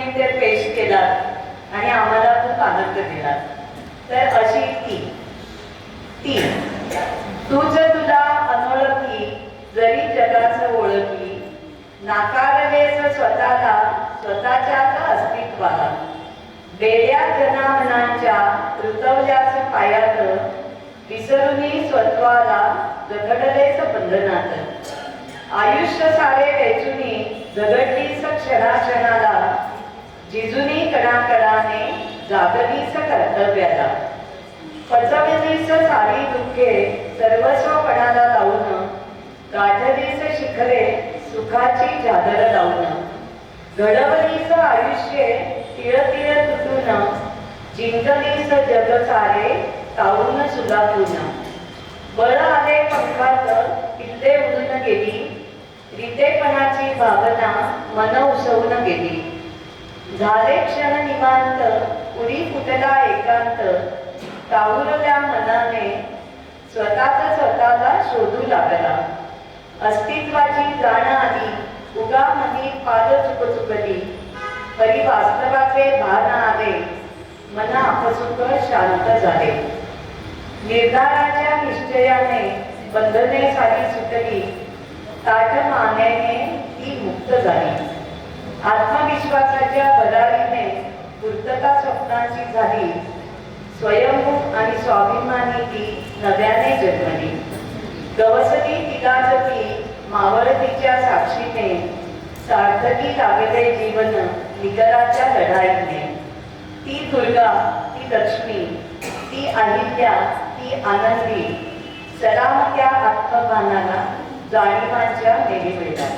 नैवेद्य पेश केला आणि आम्हाला खूप आनंद दिला. तर अशी ती तूच तुला अनोळखी जरी जगाचं ओळखी, नाकारलेस स्वतःला स्वतःच्याच अस्तित्वाला, बेड्या जनामनांच्या ऋतवल्यास पायात, विसरूनी स्वत्वाला जगडलेस बंधनात, आयुष्य सारे वेचुनी झगडलीस क्षणाक्षणाला, जिजुनी कणाकणाने जागलीस कर्तव्याला, पचवलीस सारी दुःखे सर्वस्वपणाला लावून, गाठलीस शिखरे सुखाची चादर लावून, घडवलीस आयुष्ये तिळ तिळ तुटून, जिंकलीस जग सारे तावून सुलापून, बळ आले पंखात पिल्ले उडून गेली, रितेपणाची भावना मन उसवून गेली, झाले क्षण निवांत उरी फुटला एकांत, तावुरल्या मनाने स्वतःला शोधू लागला, अस्तित्वाची जाण आली उगा मनी पाद चुकली, परी वास्तवाचे भान आले मन आपसुक शांत झाले, निर्धाराच्या निश्चयाने बंधने सारी सुटली, ताठ मानेने ती मुक्त झाली, आत्मविश्वासाच्या भरारीने पूर्तता स्वप्नाची झाली, स्वयंभू आणि स्वाभिमानी ती नव्याने जन्मली, गवसली तिलाच ती मावळतीच्या साक्षीने, सार्थकी लागले जीवन निकराच्या लढाईने, ती दुर्गा ती लक्ष्मी ती अहिल्या ती आनंदी, सलाम त्या आत्मभानाला जाणीवांच्या मेळीमेळाला.